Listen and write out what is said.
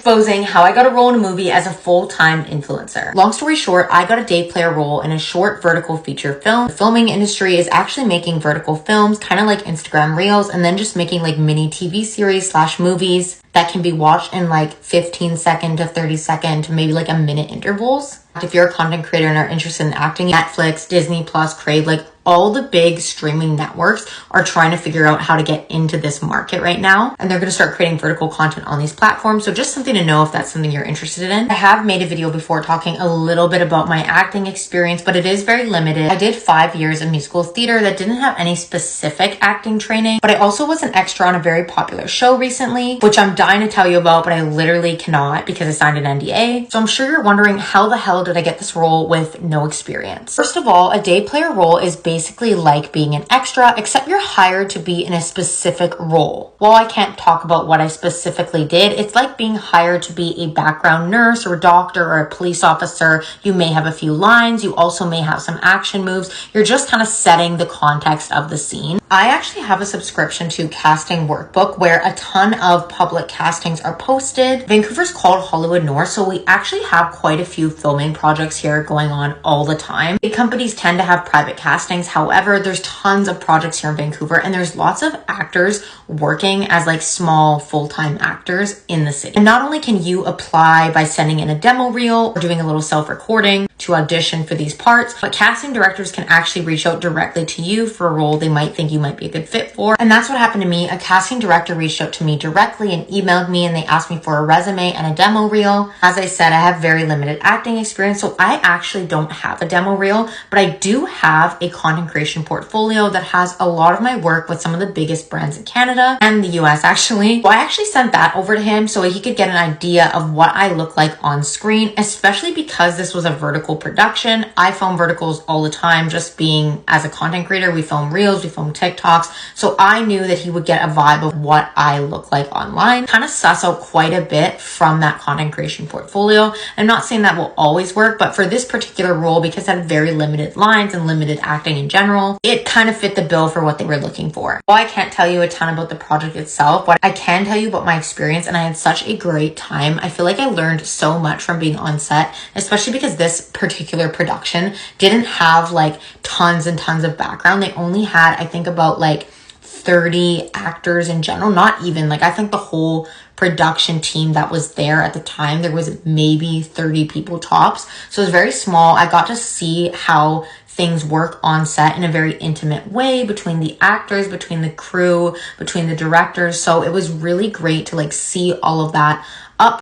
exposing how I got a role in a movie as a full-time influencer. Long story short, I got a day player role in a short vertical feature film. The filming industry is actually making vertical films, kind of like Instagram Reels, and then just making like mini TV series / movies that can be watched in like 15-second to 30-second to maybe like a minute intervals. If you're a content creator and are interested in acting, Netflix, Disney Plus, Crave, like all the big streaming networks are trying to figure out how to get into this market right now. And they're going to start creating vertical content on these platforms. So just something to know if that's something you're interested in. I have made a video before talking a little bit about my acting experience, but it is very limited. I did 5 years of musical theater that didn't have any specific acting training, but I also was an extra on a very popular show recently, which I'm dying to tell you about, but I literally cannot because I signed an NDA. So I'm sure you're wondering, how the hell did I get this role with no experience? First of all, a day player role is basically like being an extra, except you're hired to be in a specific role. While I can't talk about what I specifically did, it's like being hired to be a background nurse or a doctor or a police officer. You may have a few lines. You also may have some action moves. You're just kind of setting the context of the scene. I actually have a subscription to Casting Workbook where a ton of public castings are posted. Vancouver's called Hollywood North, so we actually have quite a few filming projects here going on all the time. Big companies tend to have private castings. However, there's tons of projects here in Vancouver and there's lots of actors working as like small full-time actors in the city. And not only can you apply by sending in a demo reel or doing a little self-recording to audition for these parts, but casting directors can actually reach out directly to you for a role they might think you might be a good fit for. And that's what happened to me. A casting director reached out to me directly and emailed me, and they asked me for a resume and a demo reel. As I said, I have very limited acting experience, so I actually don't have a demo reel, but I do have a content creation portfolio that has a lot of my work with some of the biggest brands in Canada and the US actually. So I actually sent that over to him so he could get an idea of what I look like on screen, especially because this was a vertical production. I film verticals all the time, just being as a content creator. We film reels, we film TikToks. So I knew that he would get a vibe of what I look like online. Kind of suss out quite a bit from that content creation portfolio. I'm not saying that will always work, but for this particular role, because I had very limited lines and limited acting in general, it kind of fit the bill for what they were looking for. While I can't tell you a ton about the project itself, but I can tell you about my experience, and I had such a great time. I feel like I learned so much from being on set, especially because this particular production didn't have like tons and tons of background. They only had, I think, about like 30 actors in general. Not even, like, I think the whole production team that was there at the time, there was maybe 30 people tops. So it was very small. I got to see how things work on set in a very intimate way between the actors, between the crew, between the directors. So it was really great to like see all of that